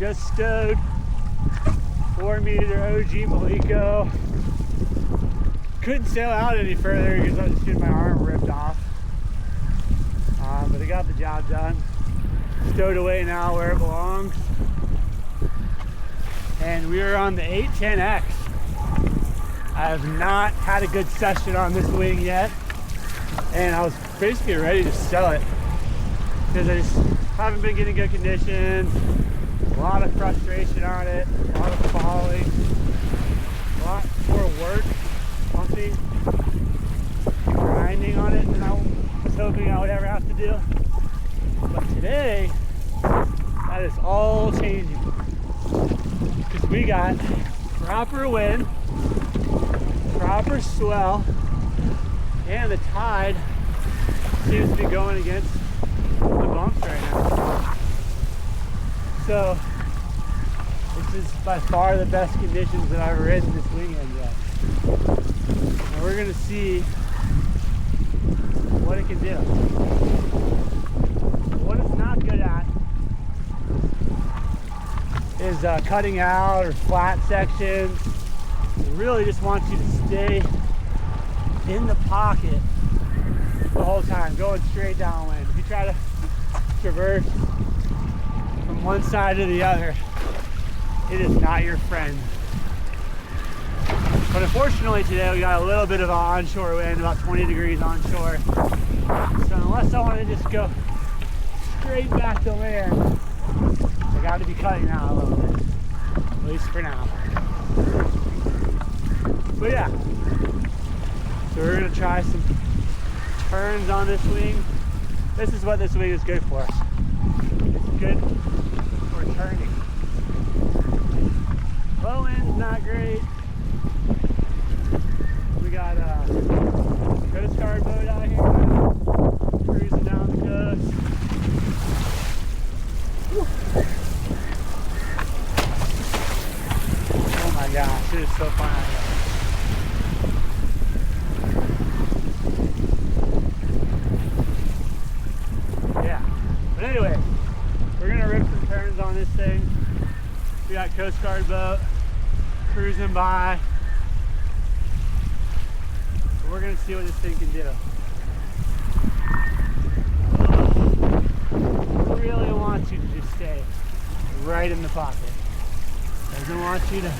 Just stowed 4-meter OG Maliko. Couldn't sail out any further because I was just getting my arm ripped off. But I got the job done. Stowed away now where it belongs. And we are on the 810X. I have not had a good session on this wing yet. And I was basically ready to sell it because I just haven't been getting good conditions. A lot of frustration on it, a lot of falling, a lot more work, pumping, grinding on it than I was hoping I would ever have to do. But today, that is all changing because we got proper wind, proper swell, and the tide seems to be going against the bumps right now. So this is by far the best conditions that I've ever ridden this wing in yet. And we're gonna see what it can do. What it's not good at is cutting out or flat sections. It really just wants you to stay in the pocket the whole time, going straight downwind. If you try to traverse from one side to the other, it is not your friend. But unfortunately today we got a little bit of an onshore wind, about 20 degrees onshore. So unless I want to just go straight back to land, I got to be cutting out a little bit, at least for now. But yeah, so we're gonna try some turns on this wing. This is what this wing is good for. It's good for turning. Low end's not great. We got a Coast Guard boat out here now, cruising down the coast. Whew. Oh my gosh, it is so fun out here. But anyway, we're gonna rip some turns on this thing. We got Coast Guard boat cruising by. So we're gonna see what this thing can do. Really wants you to just stay right in the pocket. Doesn't want you to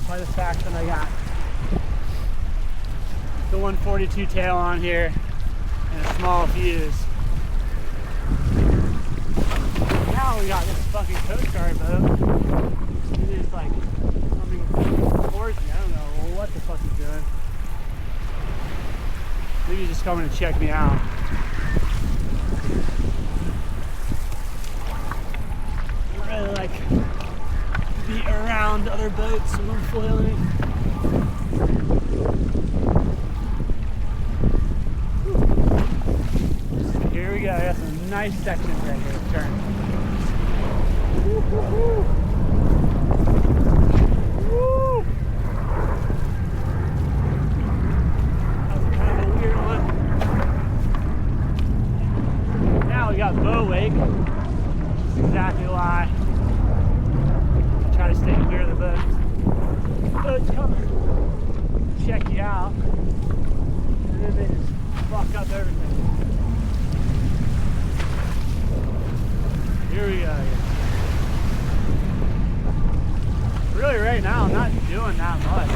by the fact that I got the 142 tail on here and a small fuse. Now we got this fucking Coast Guard boat. It is like coming towards me. I don't know what the fuck he's doing. Maybe he's just coming to check me out. I really like be around other boats when I'm foiling. So here we go. I got some nice sections right here to turn. Woo, woo, woo. Woo. That was kind of a weird one. Now we got bow wake, which is exactly why try to stay clear of the boats. The boats come check you out, and then they just fuck up everything. Here we go. Really, right now, I'm not doing that much.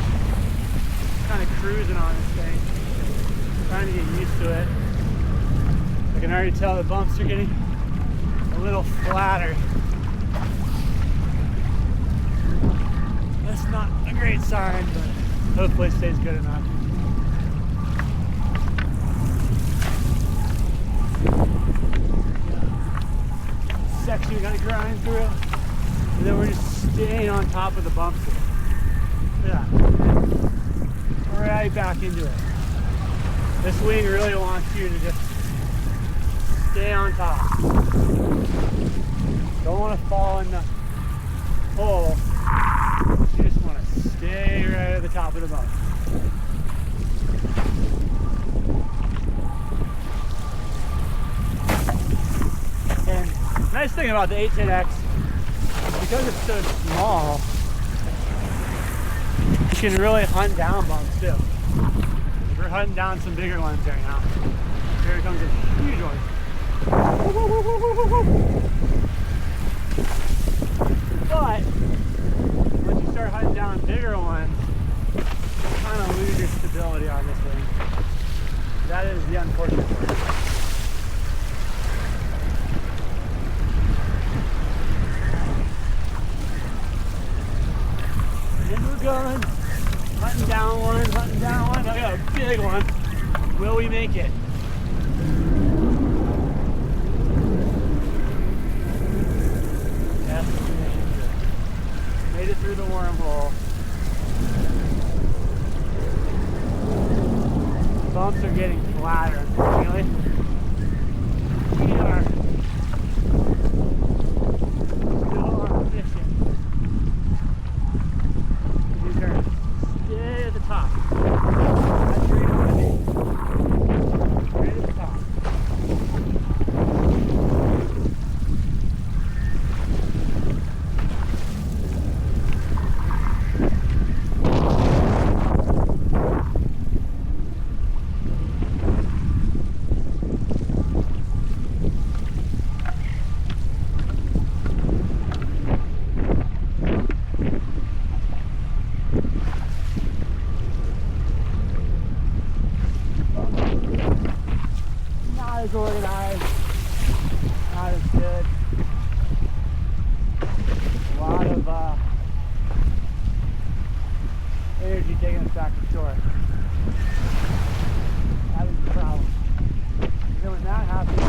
Just kind of cruising on this thing, trying to get used to it. I can already tell the bumps are getting a little flatter. That's not a great sign, but hopefully it stays good enough. Section we gotta grind through, and then we're just staying on top of the bumps here. Yeah, right back into it. This wing really wants you to just stay on top. Don't want to fall in the hole. You just want to stay right at the top of the bump. And the nice thing about the 810X, because it's so small, you can really hunt down bumps too. We're hunting down some bigger ones right now. Here comes a huge one. But once you start hunting down bigger ones, you kind of lose your stability on this wing. That is the unfortunate part. And we're going, hunting down one, hunting down one. I got a big one. Will we make it? Yes, we made it through the wormhole. Bumps are getting flatter, unfortunately. We are still on mission. These are stay at the top. That's where you want to be. Right at the top. As organized, not as good. A lot of energy taking us back to shore. That is the problem. Then when that happens,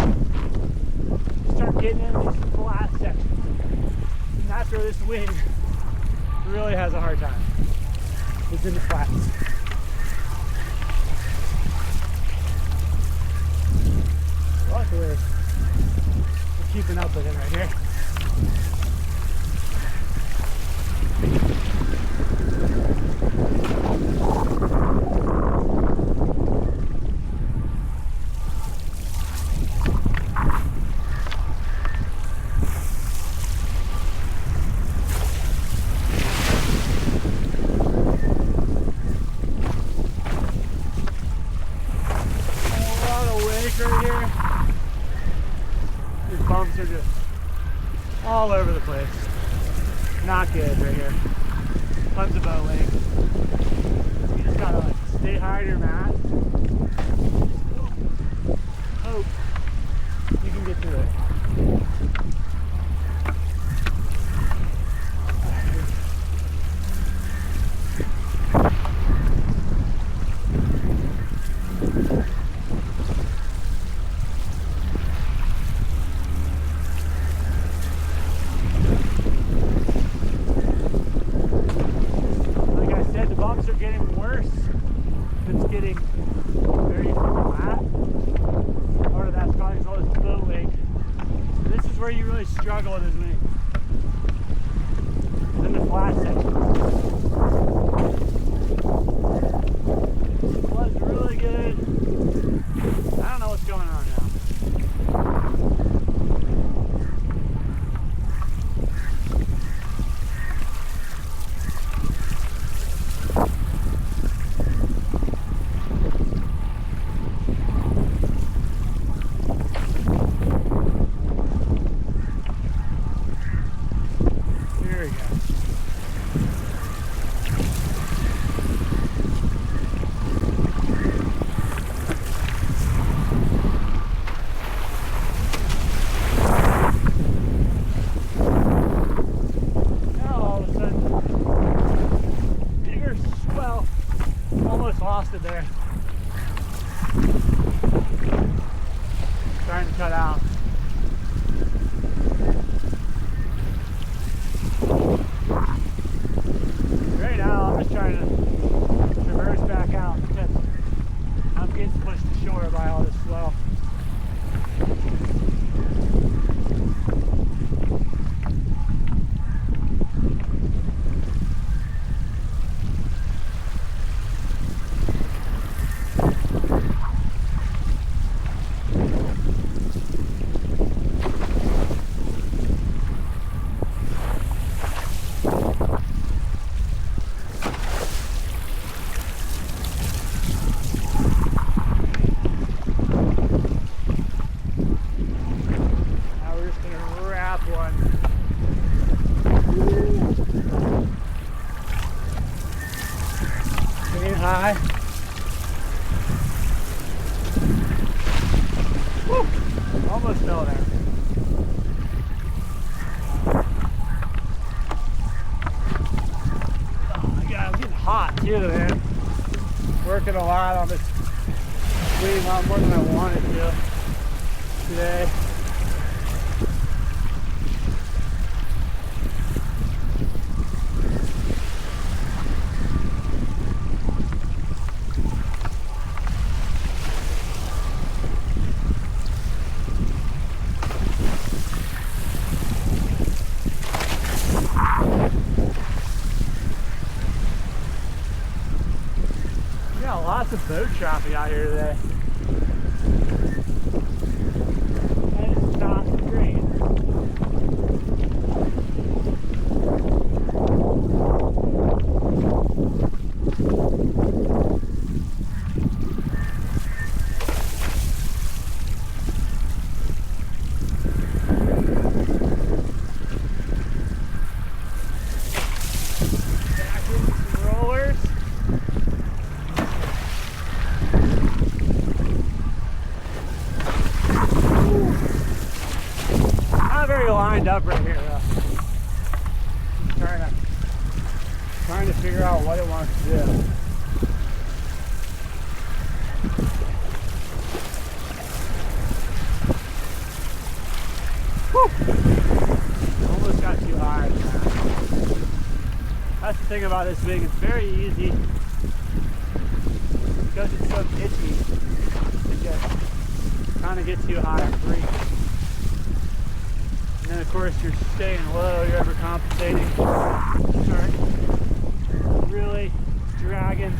you start getting into these flat sections. And that's where this wing really has a hard time. It's in the flats. Luckily, we're keeping up with it right here. A lot of wake right here. These bumps are just all over the place. Not good right here. Tons of boat wake. You just gotta like stay high on your mat. Hope you can get through it. Bumps are getting worse. It's getting very flat. Part of that's causing all this boat wake. This is where you really struggle with this wing. It's in the flat section. It was really good. I don't know what's going on now. Lost it there. Starting to cut out. Right now I'm just trying to traverse back out because I'm getting pushed to shore by all this swell. fell there. Oh my god, I'm getting hot too, man. Working a lot on this swing, a lot more than I wanted to today. Lots of boat traffic out here today. That is not great. Back into some rollers. Not very lined up right here though. Just trying to figure out what it wants to do. Whew. Almost got too high. That's the thing about this wing, it's very easy because it's so itchy to just kind of get too high and breathe. And then of course you're staying low, you're overcompensating. Start really dragging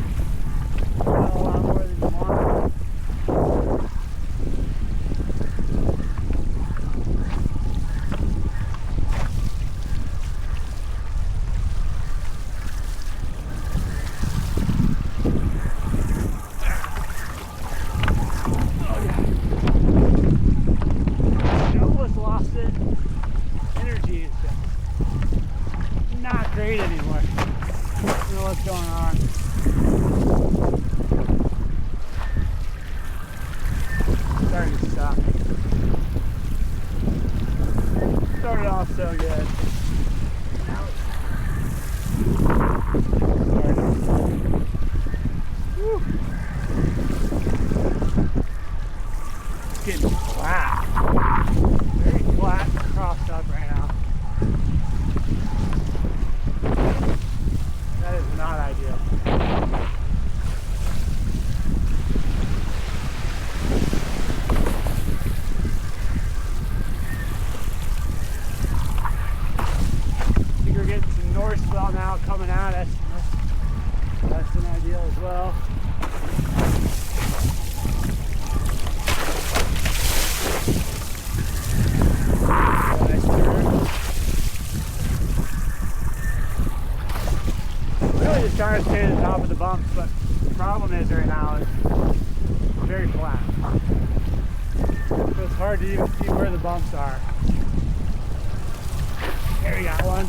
a lot more than you want. Great anymore. I don't know what's going on. It's starting to suck. Started off so good. Now it's getting flat. Very flat and crossed up right now. That is not ideal. I think we're getting some north swell now coming at us. That's an ideal as well. Nice turn. Really just trying to stay at the top of the bumps, but the problem is right now is very flat. So it's hard to even see where the bumps are. There we got one.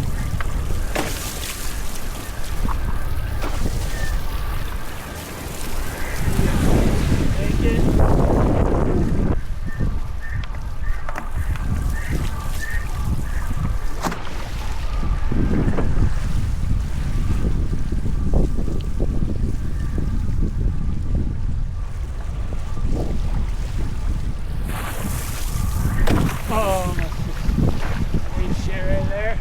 Take it. Oh, ate shit right there.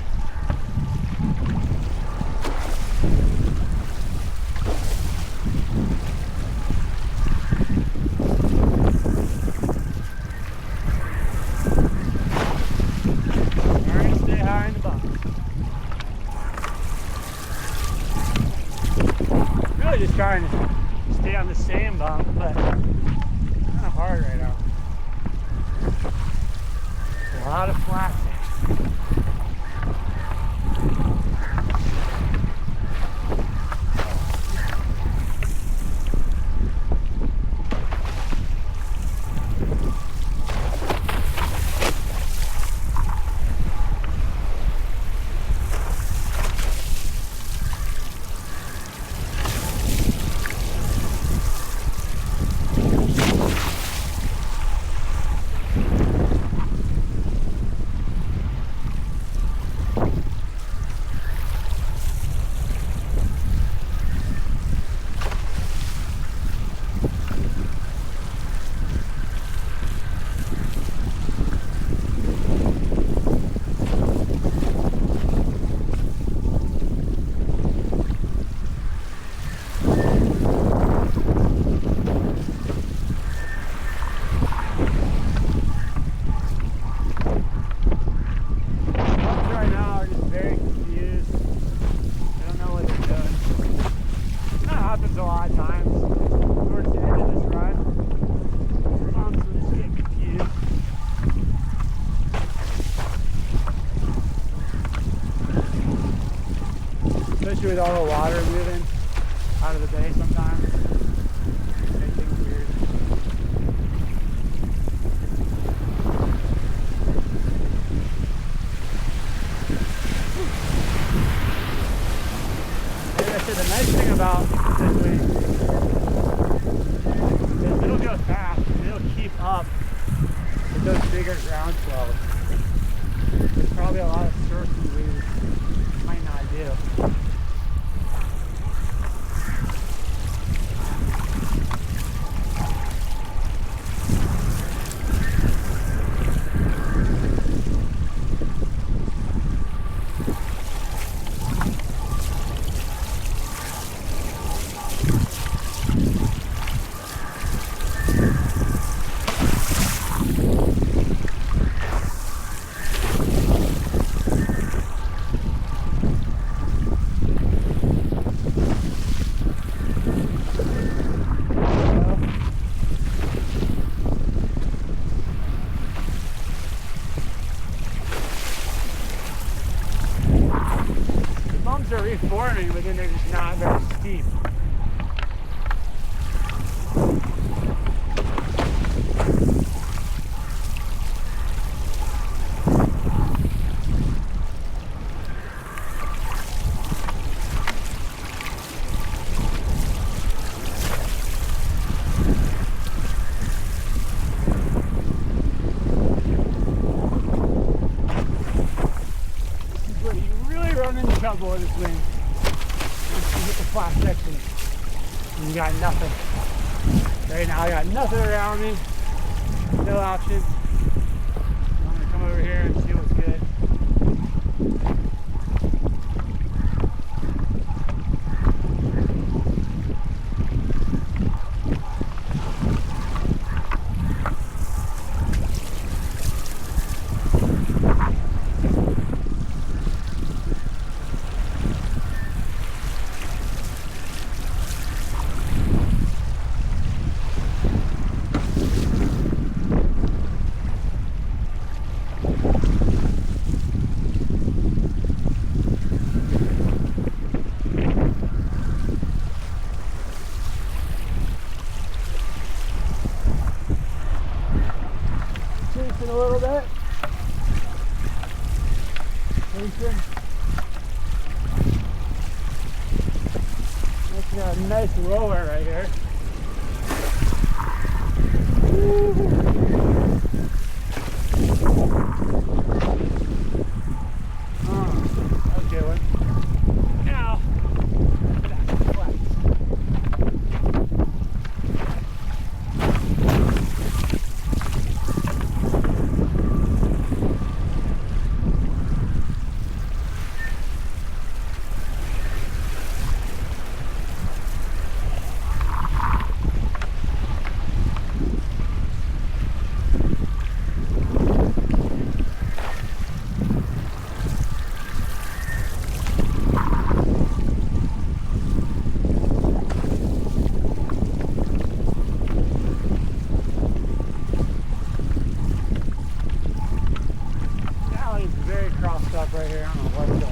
especially with all the water moving out of the bay sometimes. Make things weird. Like I said, the nice thing about this wing is it'll go fast and it'll keep up with those bigger ground swells. There's probably a lot of surfing we might not do. Are reforming, but then they're just not very steep. This is where you really run into trouble with this wing. You hit the flat section and you got nothing. Right now I got nothing around me, no options. I'm gonna come over here and see what's good. A little bit. That's got a nice roller right here. That was a good one. Now, back to the flats. Up right here, I don't know what's going on.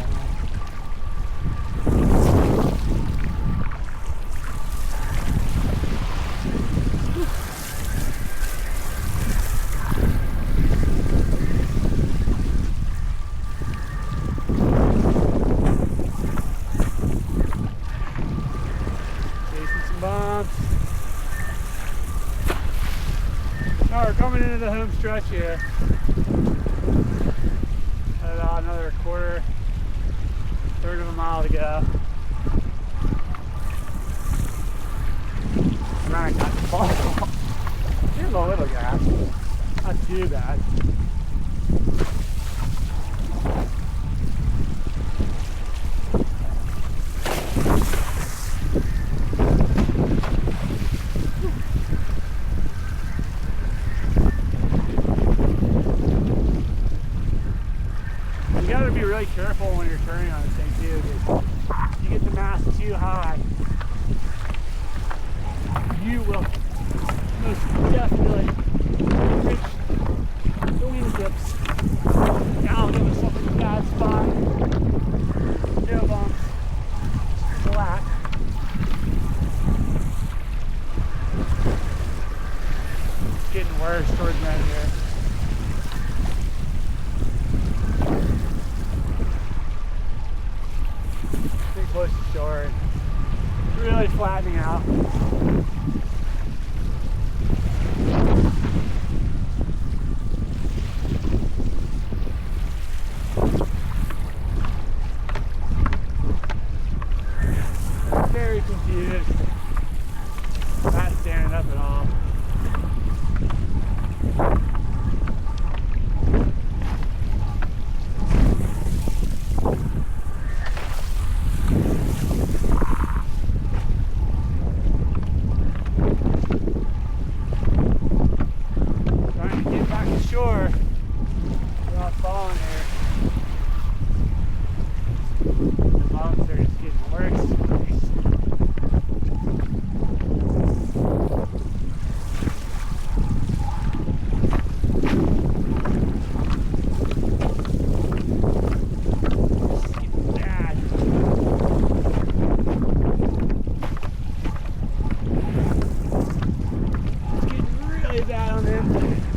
Chasing some bumps. Now we're coming into the home stretch here. Another third of a mile to go. Right, got the ball. Here's a little gas. Not too bad. You gotta be really careful when you're turning on this thing too, because if you get the mast too high, you will most definitely reach the wingtips. Now I'll give myself a bad spot. No bumps. getting worse towards the end here. Getting close to shore. Really flattening out. Very confused. Not standing up at all. Trying to get back to shore without falling here. The bumps are just getting worse. Bad on him.